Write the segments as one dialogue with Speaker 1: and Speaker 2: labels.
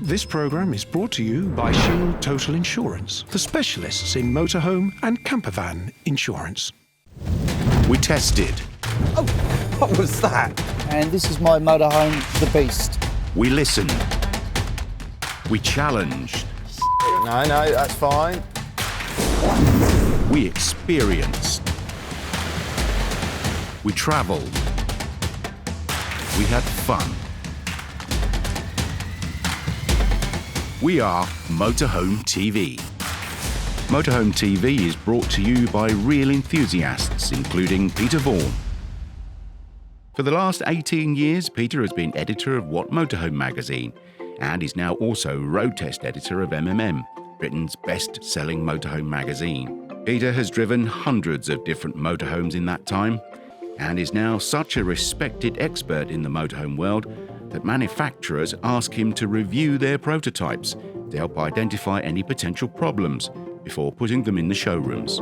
Speaker 1: This programme is brought to you by Shield Total Insurance, the specialists in motorhome and campervan insurance.
Speaker 2: We tested.
Speaker 3: Oh, what was that?
Speaker 4: And this is my motorhome, The Beast.
Speaker 2: We listened. We challenged.
Speaker 3: No, that's fine.
Speaker 2: We experienced. We travelled. We had fun. We are Motorhome TV. Motorhome TV is brought to you by real enthusiasts, including Peter Vaughan. For the last 18 years, Peter has been editor of What Motorhome magazine and is now also road test editor of MMM, Britain's best-selling motorhome magazine. Peter has driven hundreds of different motorhomes in that time and is now such a respected expert in the motorhome world that manufacturers ask him to review their prototypes to help identify any potential problems before putting them in the showrooms.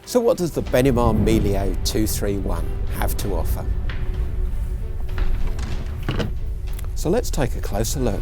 Speaker 5: So what does the Bennemar Emilia 231 have to offer? So let's take a closer look.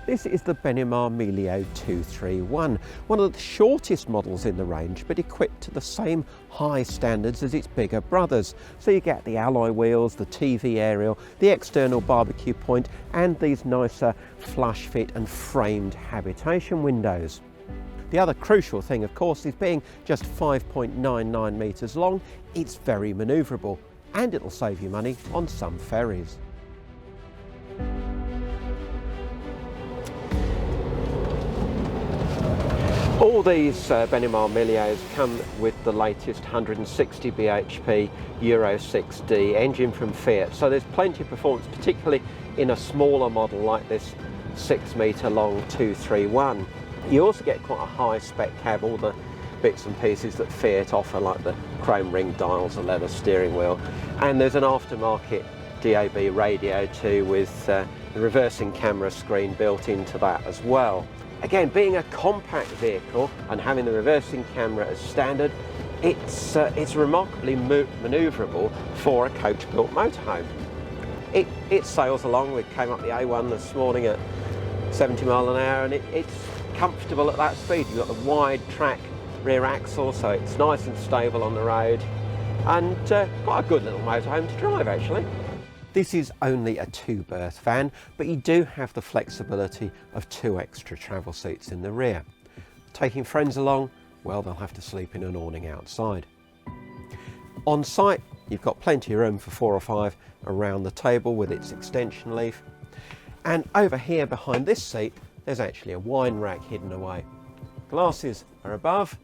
Speaker 5: This is the Bennemar Emilia 231, one of the shortest models in the range, but equipped to the same high standards as its bigger brothers. So you get the alloy wheels, the TV aerial, the external barbecue point, and these nicer flush fit and framed habitation windows. The other crucial thing, of course, is being just 5.99 metres long, it's very manoeuvrable, and it'll save you money on some ferries. All these Benimar Emilias come with the latest 160 bhp Euro 6D engine from Fiat, so there's plenty of performance, particularly in a smaller model like this 6 metre long 231. You also get quite a high spec cab, all the bits and pieces that Fiat offer, like the chrome ring dials, the leather steering wheel, and there's an aftermarket DAB radio too, with the reversing camera screen built into that as well. Again, being a compact vehicle and having the reversing camera as standard, it's remarkably manoeuvrable for a coach-built motorhome. It sails along. We came up the A1 this morning at 70 miles an hour, and it's comfortable at that speed. You've got the wide track rear axle, so it's nice and stable on the road, and quite a good little motorhome to drive, actually. This is only a 2-berth van, but you do have the flexibility of 2 extra travel seats in the rear. Taking friends along, well, they'll have to sleep in an awning outside. On site, you've got plenty of room for 4 or 5 around the table with its extension leaf. And over here behind this seat, there's actually a wine rack hidden away. Glasses are above.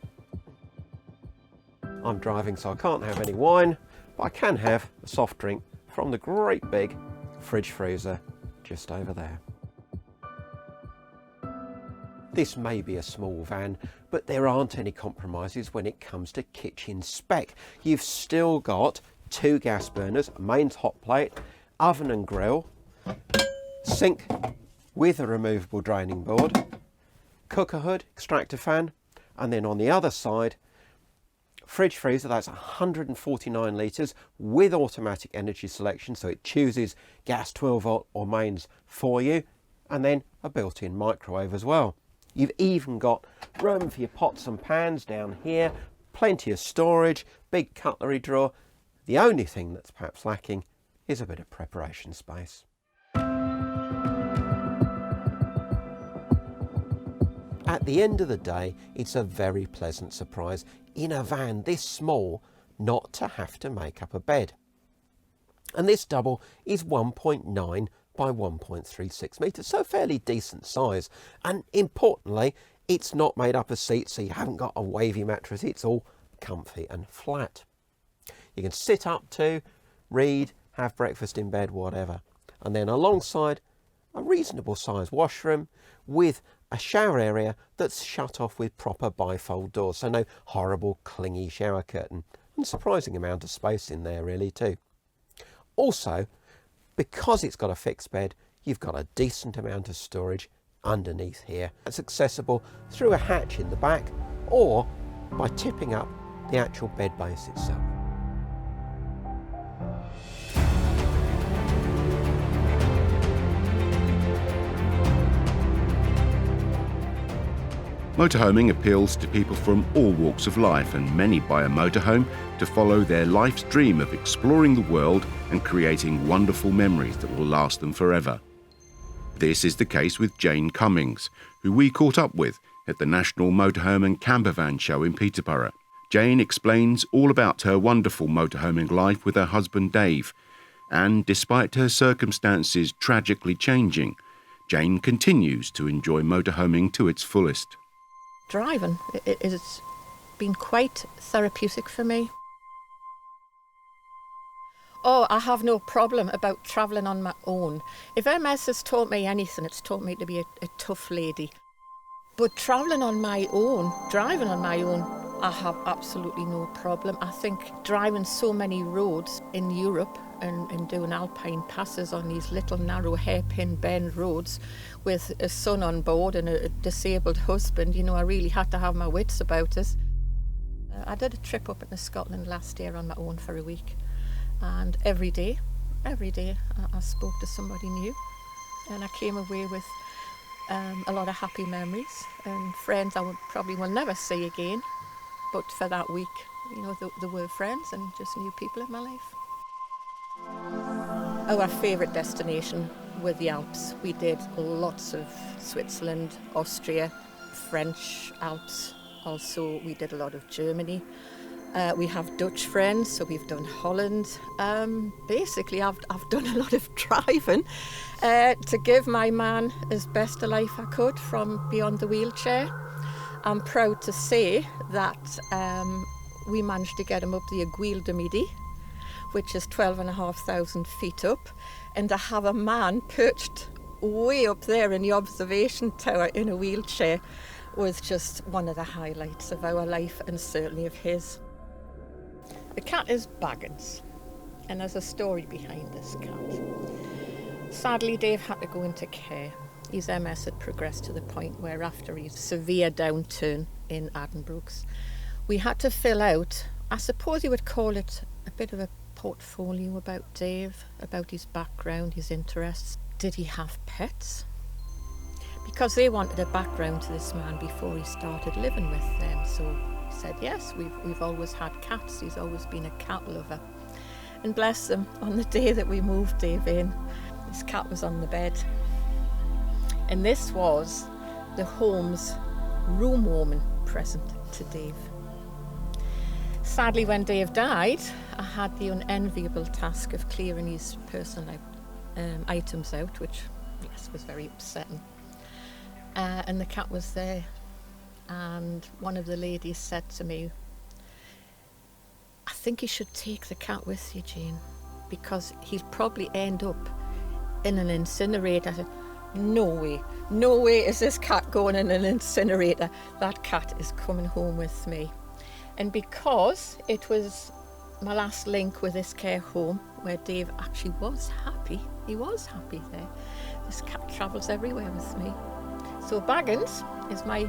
Speaker 5: I'm driving, so I can't have any wine, but I can have a soft drink from the great big fridge freezer just over there. This may be a small van, but there aren't any compromises when it comes to kitchen spec. You've still got 2 gas burners, a mains hot plate, oven and grill, sink with a removable draining board, cooker hood, extractor fan, and then on the other side, fridge freezer, that's 149 litres with automatic energy selection, so it chooses gas 12 volt or mains for you, and then a built-in microwave as well. You've even got room for your pots and pans down here, plenty of storage, big cutlery drawer. The only thing that's perhaps lacking is a bit of preparation space. At the end of the day, it's a very pleasant surprise in a van this small not to have to make up a bed. And this double is 1.9 by 1.36 metres, so fairly decent size. And importantly, it's not made up of seats, so you haven't got a wavy mattress. It's all comfy and flat. You can sit up to, read, have breakfast in bed, whatever. And then alongside, a reasonable sized washroom with a shower area that's shut off with proper bifold doors, so no horrible clingy shower curtain. And a surprising amount of space in there really too. Also, because it's got a fixed bed, you've got a decent amount of storage underneath here. It's accessible through a hatch in the back or by tipping up the actual bed base itself.
Speaker 2: Motorhoming appeals to people from all walks of life, and many buy a motorhome to follow their life's dream of exploring the world and creating wonderful memories that will last them forever. This is the case with Jane Cummings, who we caught up with at the National Motorhome and Campervan show in Peterborough. Jane explains all about her wonderful motorhoming life with her husband Dave, and despite her circumstances tragically changing, Jane continues to enjoy motorhoming to its fullest.
Speaker 6: Driving, it has been quite therapeutic for me. Oh, I have no problem about travelling on my own. If MS has taught me anything, it's taught me to be a tough lady. But travelling on my own, driving on my own, I have absolutely no problem. I think driving so many roads in Europe and doing alpine passes on these little narrow hairpin bend roads with a son on board and a disabled husband, you know, I really had to have my wits about us. I did a trip up into Scotland last year on my own for a week, and every day I spoke to somebody new, and I came away with a lot of happy memories and friends I probably will never see again, but for that week, you know, there were friends and just new people in my life. Our favourite destination were the Alps. We did lots of Switzerland, Austria, French Alps. Also, we did a lot of Germany. We have Dutch friends, so we've done Holland. Basically, I've done a lot of driving to give my man as best a life I could from beyond the wheelchair. I'm proud to say that we managed to get him up the Aiguille de Midi, which is 12,500 feet up, and to have a man perched way up there in the observation tower in a wheelchair was just one of the highlights of our life and certainly of his. The cat is Baggins, and there's a story behind this cat. Sadly, Dave had to go into care. His MS had progressed to the point where after his severe downturn in Addenbrooke's, we had to fill out, I suppose you would call it a bit of a portfolio about Dave, about his background, his interests. Did he have pets? Because they wanted a background to this man before he started living with them. So he said, yes, we've always had cats. He's always been a cat lover. And bless them, on the day that we moved Dave in, this cat was on the bed. And this was the home's room warming present to Dave. Sadly, when Dave died, I had the unenviable task of clearing his personal items out, which, yes, was very upsetting. And the cat was there, and one of the ladies said to me, I think you should take the cat with you, Jane, because he'll probably end up in an incinerator. I said, no way is this cat going in an incinerator. That cat is coming home with me. And because it was my last link with this care home, where Dave actually was happy, he was happy there, this cat travels everywhere with me. So Baggins is my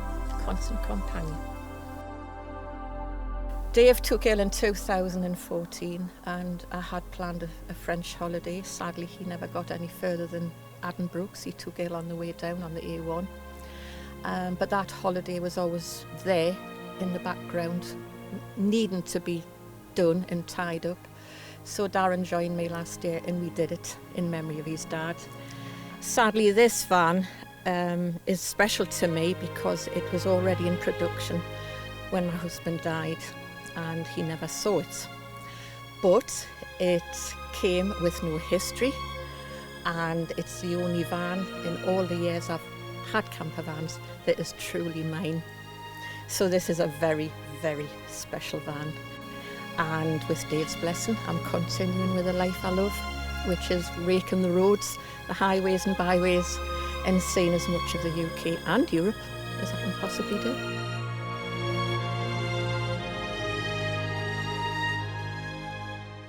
Speaker 6: constant companion. Dave took ill in 2014, and I had planned a French holiday. Sadly, he never got any further than Addenbrooke's. He took ill on the way down on the A1. But that holiday was always there in the background, needing to be done and tied up. So Darren joined me last year, and we did it in memory of his dad. Sadly, this van is special to me because it was already in production when my husband died, and he never saw it. But it came with no history, and it's the only van in all the years I've had camper vans that is truly mine. So this is a very, very special van. And with Dave's blessing, I'm continuing with the life I love, which is raking the roads, the highways and byways, and seeing as much of the UK and Europe as I can possibly do.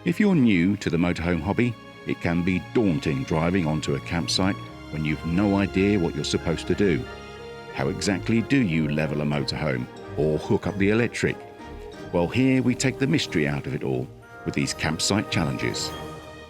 Speaker 2: If you're new to the motorhome hobby, it can be daunting driving onto a campsite when you've no idea what you're supposed to do. How exactly do you level a motorhome or hook up the electric? Well, here we take the mystery out of it all with these campsite challenges.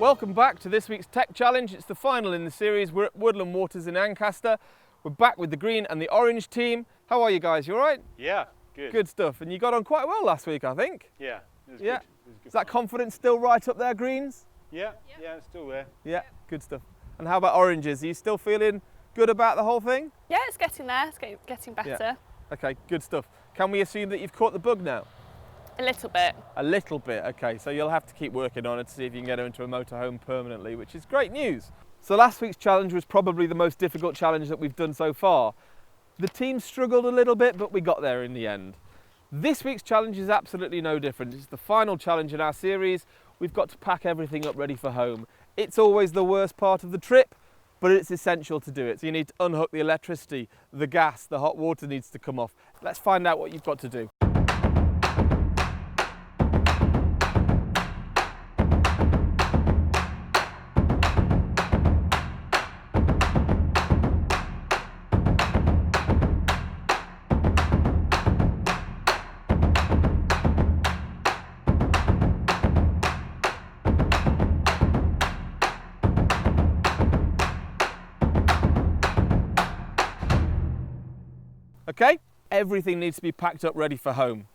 Speaker 3: Welcome back to this week's Tech Challenge. It's the final in the series. We're at Woodland Waters in Ancaster. We're back with the green and the orange team. How are you guys? You all right?
Speaker 7: Yeah, good.
Speaker 3: Good stuff. And you got on quite well last week, I think.
Speaker 7: Yeah, it was
Speaker 3: Yeah.
Speaker 7: good. It was good
Speaker 3: Is that
Speaker 7: fun.
Speaker 3: confidence still right up there, greens?
Speaker 7: Yeah, it's still there.
Speaker 3: Yeah, good stuff. And how about oranges? Are you still feeling good about the whole thing?
Speaker 8: Yeah, it's getting there. It's getting better.
Speaker 3: Yeah. Okay, good stuff. Can we assume that you've caught the bug now?
Speaker 8: A little bit.
Speaker 3: A little bit, okay. So you'll have to keep working on it to see if you can get her into a motorhome permanently, which is great news. So last week's challenge was probably the most difficult challenge that we've done so far. The team struggled a little bit, but we got there in the end. This week's challenge is absolutely no different. It's the final challenge in our series. We've got to pack everything up ready for home. It's always the worst part of the trip, but it's essential to do it. So you need to unhook the electricity, the gas, the hot water needs to come off. Let's find out what you've got to do. Okay, everything needs to be packed up ready for home.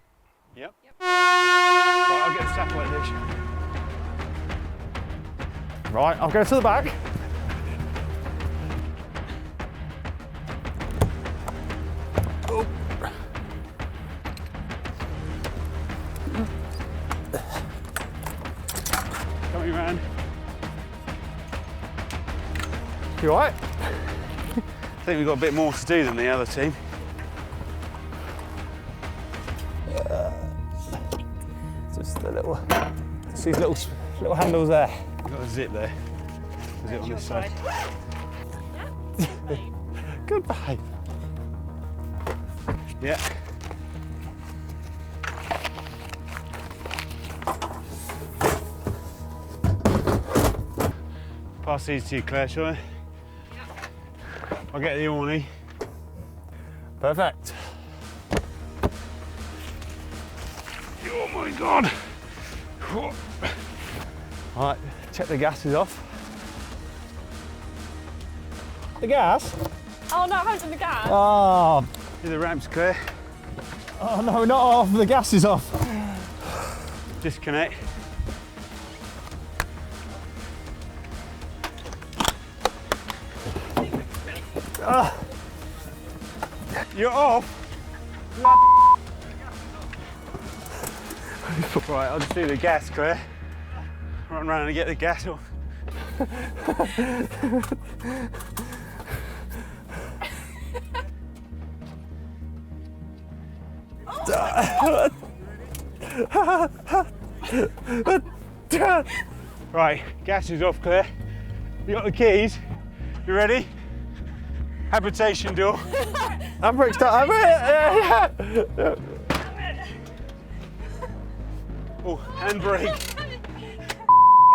Speaker 7: Yep. Right, I'll get the satellite dish.
Speaker 3: Right, I'll go to the back.
Speaker 7: Coming round.
Speaker 3: You all right?
Speaker 7: I think we've got a bit more to do than the other team.
Speaker 3: Just the little, just these little handles there.
Speaker 7: We've got a zip there. A zip on this side.
Speaker 3: Goodbye.
Speaker 7: Yeah. Pass these to you, Claire, shall I? I'll get the awning.
Speaker 3: Perfect.
Speaker 7: Oh my God.
Speaker 3: All right, check the gases off. The gas?
Speaker 8: Oh no, I haven't done the gas.
Speaker 3: Oh,
Speaker 7: Do the ramps, Claire.
Speaker 3: oh no, not off. The gas is off.
Speaker 7: Disconnect. You're off. Right, I'll just do the gas, Claire. Run round and get the gas off. Right, gas is off, Claire. You got the keys? You ready? Habitation door.
Speaker 3: Handbrake start. Yeah.
Speaker 7: Oh, handbrake.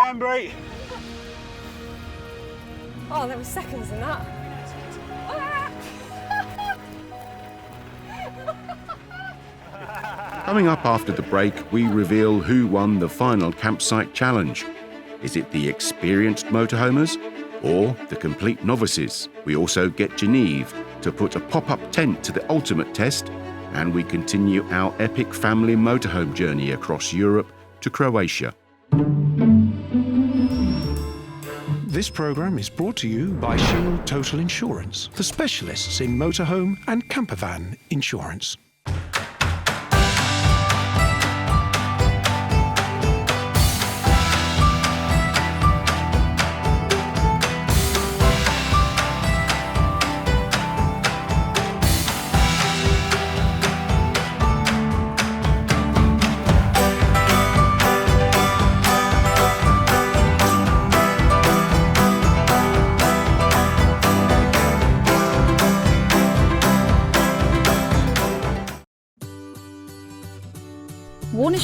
Speaker 7: Handbrake.
Speaker 8: Oh, there were seconds in that.
Speaker 2: Coming up after the break, we reveal who won the final campsite challenge. Is it the experienced motorhomers or the complete novices? We also get Geneve to put a pop-up tent to the ultimate test, and we continue our epic family motorhome journey across Europe to Croatia.
Speaker 1: This programme is brought to you by Shield Total Insurance, the specialists in motorhome and campervan insurance.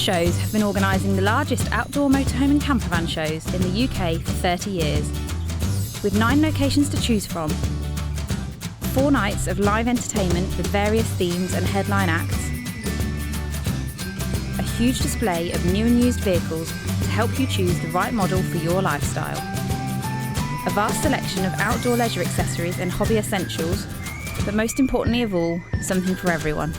Speaker 9: Shows have been organising the largest outdoor motorhome and campervan shows in the UK for 30 years, with 9 locations to choose from, 4 nights of live entertainment with various themes and headline acts, a huge display of new and used vehicles to help you choose the right model for your lifestyle, a vast selection of outdoor leisure accessories and hobby essentials, but most importantly of all, something for everyone.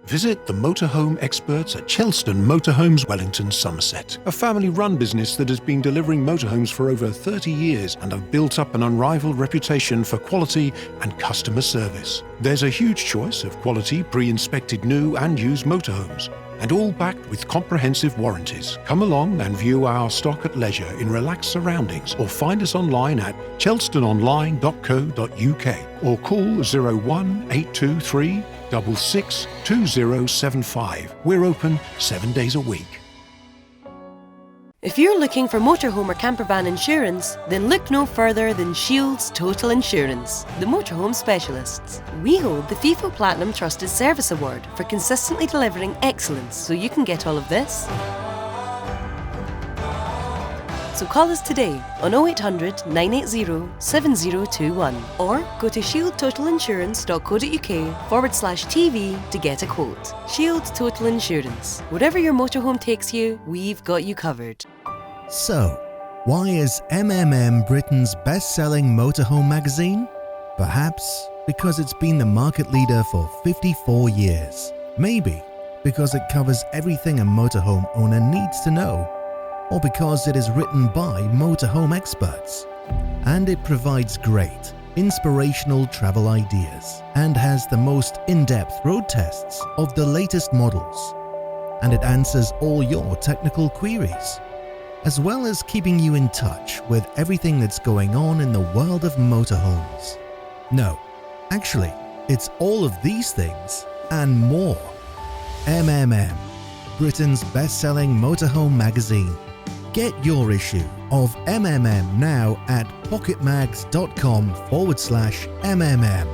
Speaker 1: Visit the motorhome experts at Chelston Motorhomes, Wellington, Somerset, a family-run business that has been delivering motorhomes for over 30 years and have built up an unrivaled reputation for quality and customer service. There's a huge choice of quality pre-inspected new and used motorhomes, and all backed with comprehensive warranties. Come along and view our stock at leisure in relaxed surroundings, or find us online at chelstononline.co.uk or call 01823 662075. We're open 7 days a week.
Speaker 10: If you're looking for motorhome or campervan insurance, then look no further than Shields Total Insurance, the motorhome specialists. We hold the FIFO Platinum Trusted Service Award for consistently delivering excellence, so you can get all of this. So call us today on 0800 980 7021 or go to shieldtotalinsurance.co.uk/TV to get a quote. Shield Total Insurance. Wherever your motorhome takes you, we've got you covered.
Speaker 11: So, why is MMM Britain's best-selling motorhome magazine? Perhaps because it's been the market leader for 54 years. Maybe because it covers everything a motorhome owner needs to know. Or because it is written by motorhome experts. And it provides great, inspirational travel ideas and has the most in-depth road tests of the latest models. And it answers all your technical queries, as well as keeping you in touch with everything that's going on in the world of motorhomes. No, actually, it's all of these things and more. MMM, Britain's best-selling motorhome magazine. Get your issue of MMM now at pocketmags.com/MMM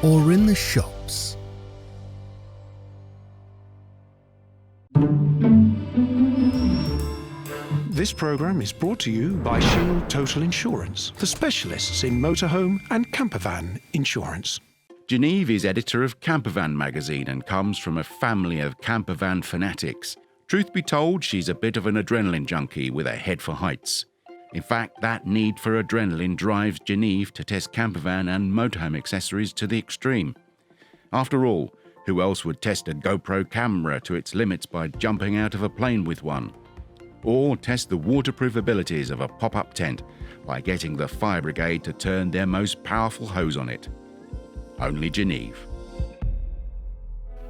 Speaker 11: or in the shops.
Speaker 1: This programme is brought to you by Shield Total Insurance, the specialists in motorhome and campervan insurance.
Speaker 2: Geneve is editor of Campervan magazine and comes from a family of campervan fanatics. Truth be told, she's a bit of an adrenaline junkie with a head for heights. In fact, that need for adrenaline drives Geneve to test campervan and motorhome accessories to the extreme. After all, who else would test a GoPro camera to its limits by jumping out of a plane with one? Or test the waterproof abilities of a pop-up tent by getting the fire brigade to turn their most powerful hose on it? Only Geneve.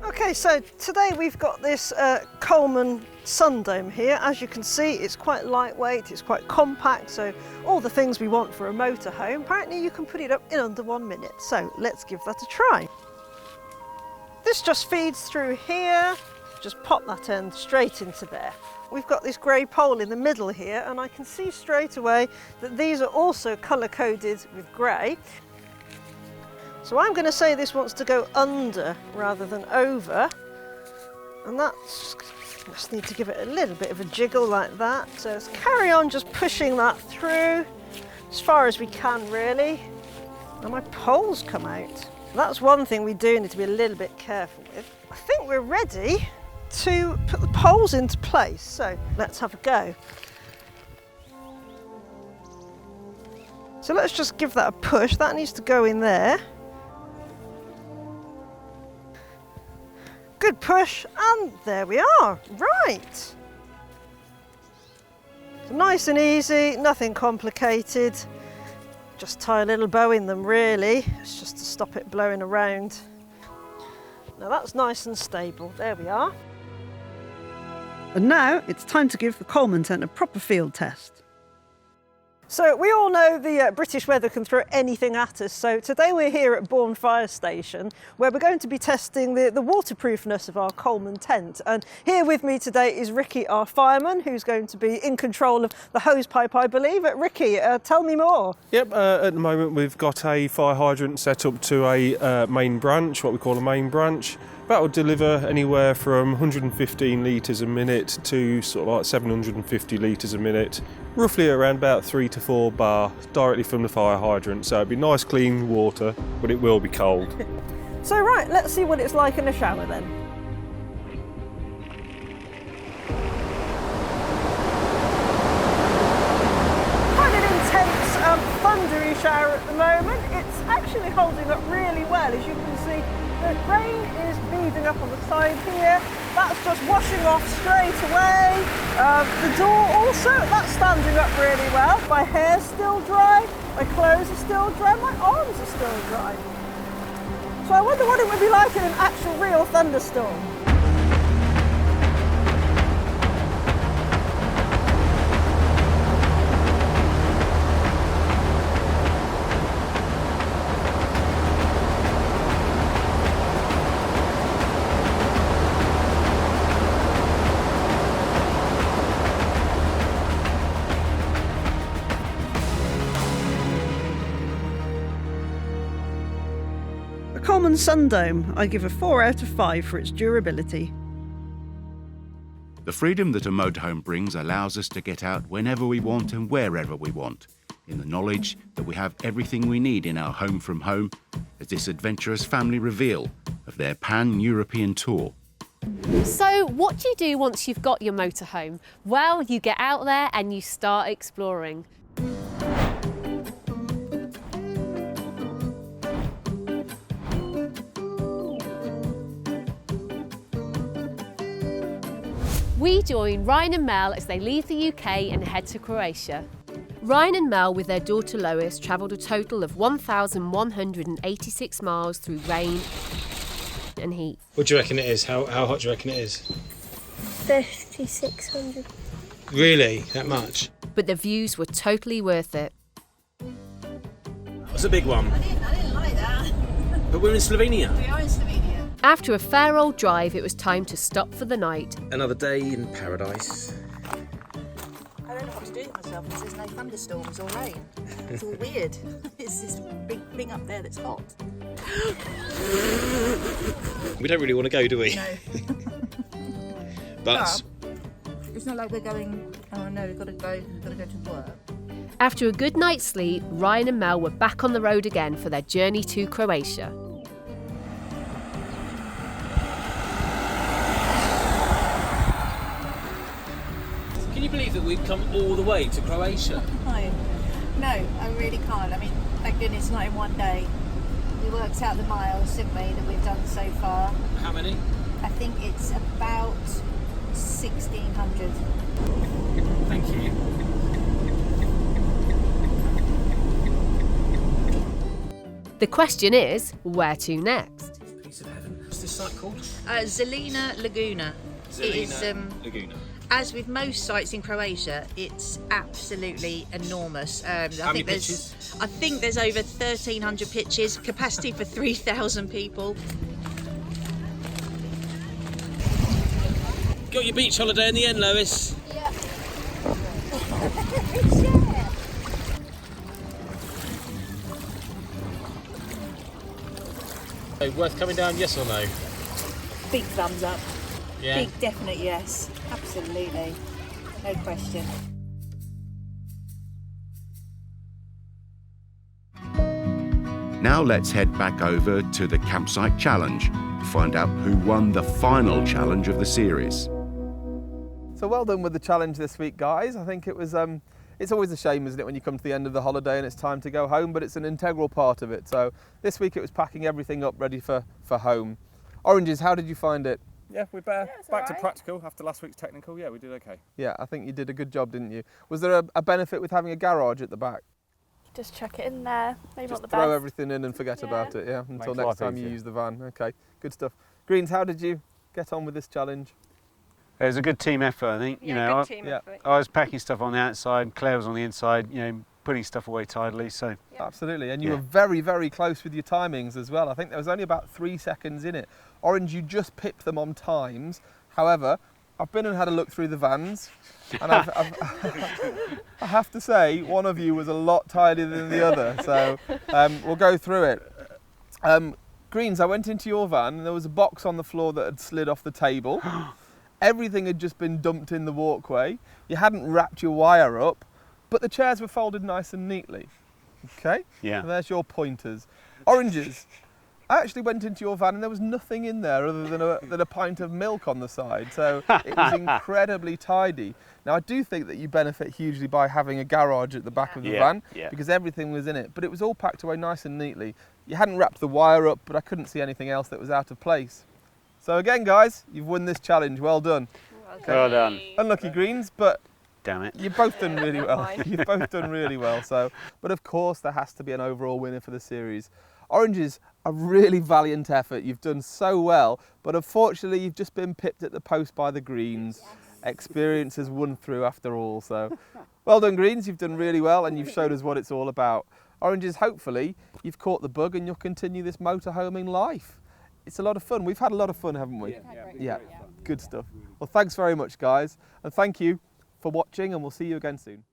Speaker 12: Okay, so today we've got this Coleman Sundome here. As you can see, it's quite lightweight, it's quite compact, so all the things we want for a motorhome. Apparently you can put it up in under 1 minute, so let's give that a try. This just feeds through here, just pop that end straight into there. We've got this grey pole in the middle here, and I can see straight away that these are also colour-coded with grey. So I'm going to say this wants to go under rather than over, and that's just need to give it a little bit of a jiggle like that. So let's carry on just pushing that through as far as we can really. And my poles come out. That's one thing we do need to be a little bit careful with. I think we're ready to put the poles into place, so let's have a go. So let's just give that a push. That needs to go in there. Good push, and there we are, right. So nice and easy, nothing complicated. Just tie a little bow in them really, it's just to stop it blowing around. Now that's nice and stable, there we are. And now it's time to give the Coleman tent a proper field test. So we all know the British weather can throw anything at us, so today we're here at Bourne Fire Station where we're going to be testing the waterproofness of our Coleman tent. And here with me today is Ricky, our fireman, who's going to be in control of the hose pipe, I believe. Ricky, tell me more.
Speaker 13: Yep, at the moment we've got a fire hydrant set up to a main branch, what we call a main branch. That will deliver anywhere from 115 litres a minute to sort of like 750 litres a minute, roughly around about 3 to 4 bar directly from the fire hydrant. So it'll be nice clean water, but it will be cold.
Speaker 12: So right, let's see what it's like in a shower then. Quite an intense, thundery shower at the moment. It's actually holding up really well, as you can see. The rain is beading up on the side here. That's just washing off straight away. The door also, that's standing up really well. My hair's still dry, my clothes are still dry, my arms are still dry. So I wonder what it would be like in an actual real thunderstorm. Common Sundome, I give a 4 out of 5 for its durability.
Speaker 2: The freedom that a motorhome brings allows us to get out whenever we want and wherever we want, in the knowledge that we have everything we need in our home from home, as this adventurous family reveal of their pan-European tour.
Speaker 14: So what do you do once you've got your motorhome? Well, you get out there and you start exploring. We join Ryan and Mel as they leave the UK and head to Croatia. Ryan and Mel with their daughter Lois travelled a total of 1,186 miles through rain and heat.
Speaker 7: What do you reckon it is? How hot do you reckon it is?
Speaker 15: 3,600.
Speaker 7: Really? That much?
Speaker 14: But the views were totally worth it.
Speaker 7: What's a big one?
Speaker 15: I didn't like that.
Speaker 7: But we're in Slovenia.
Speaker 15: We are in Slovenia.
Speaker 14: After a fair old drive, it was time to stop for the night.
Speaker 7: Another day in paradise.
Speaker 15: I don't know what to do with myself because there's no thunderstorms or rain. It's all weird. It's this big thing up there that's hot.
Speaker 7: We don't really want to go, do we?
Speaker 15: No.
Speaker 7: But
Speaker 15: it's not like we're going, oh no, we've got to go to work.
Speaker 14: After a good night's sleep, Ryan and Mel were back on the road again for their journey to Croatia.
Speaker 16: Can you believe that we've come all the way to Croatia?
Speaker 15: No, I really can't. I mean, thank goodness not in one day. We worked out the miles, didn't we, that we've done so far.
Speaker 16: How many?
Speaker 15: I think it's about 1,600.
Speaker 16: Thank you.
Speaker 14: The question is, where to next?
Speaker 16: Piece of heaven. What's this site called?
Speaker 17: Zelina Laguna. It is,
Speaker 16: Laguna.
Speaker 17: as with most sites in Croatia, it's absolutely enormous.
Speaker 16: How many pitches?
Speaker 17: I think there's over 1,300 pitches, capacity for 3,000 people.
Speaker 16: Got your beach holiday in the end, Lois?
Speaker 15: Yeah.
Speaker 16: So, worth coming down, yes or no?
Speaker 15: Big thumbs up.
Speaker 16: Yeah.
Speaker 15: Big definite yes. Absolutely. No question.
Speaker 2: Now let's head back over to the campsite challenge to find out who won the final challenge of the series.
Speaker 3: So well done with the challenge this week, guys. I think it was, it's always a shame, isn't it, when you come to the end of the holiday and it's time to go home, but it's an integral part of it. So this week it was packing everything up ready for home. Oranges, how did you find it?
Speaker 18: Yeah, we're back to practical after last week's technical. Yeah, we did okay.
Speaker 3: Yeah, I think you did a good job, didn't you? Was there a benefit with having a garage at the back?
Speaker 8: Just chuck it in there. Maybe
Speaker 3: Just
Speaker 8: not the
Speaker 3: throw
Speaker 8: best.
Speaker 3: everything in and forget about it, yeah, until
Speaker 18: Makes
Speaker 3: next
Speaker 18: life
Speaker 3: time you
Speaker 18: easier.
Speaker 3: use the van. Okay, good stuff. Greens, how did you get on with this challenge?
Speaker 7: it was a good team effort, I think.
Speaker 8: Yeah, good team effort.
Speaker 7: I was packing stuff on the outside, Claire was on the inside, putting stuff away tidily. So
Speaker 3: absolutely, and you were very, very close with your timings as well. I think there was only about 3 seconds in it. Orange, you just pipped them on times. However, I've been and had a look through the vans, and I have to say, one of you was a lot tidier than the other. So we'll go through it. Greens, I went into your van and there was a box on the floor that had slid off the table. Everything had just been dumped in the walkway. You hadn't wrapped your wire up, but the chairs were folded nice and neatly. Okay?
Speaker 19: Yeah.
Speaker 3: So there's your pointers. Oranges, I actually went into your van and there was nothing in there other than a pint of milk on the side. So it was incredibly tidy. Now I do think that you benefit hugely by having a garage at the back of the van because everything was in it, but it was all packed away nice and neatly. You hadn't wrapped the wire up, but I couldn't see anything else that was out of place. So again, guys, you've won this challenge. Well done.
Speaker 19: Well done.
Speaker 3: Unlucky Greens, but
Speaker 19: damn it,
Speaker 3: you've both done really well. You've both done really well. So, but of course, there has to be an overall winner for the series. Oranges, a really valiant effort. You've done so well, but unfortunately, you've just been pipped at the post by the Greens. Experience has won through after all. So, well done, Greens. You've done really well, and you've showed us what it's all about. Oranges, hopefully, you've caught the bug and you'll continue this motorhoming life. It's a lot of fun. We've had a lot of fun, haven't we? Yeah. Good stuff. Well, thanks very much, guys. And thank you for watching, and we'll see you again soon.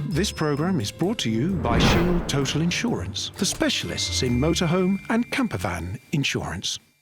Speaker 1: This programme is brought to you by Shield Total Insurance, the specialists in motorhome and campervan insurance.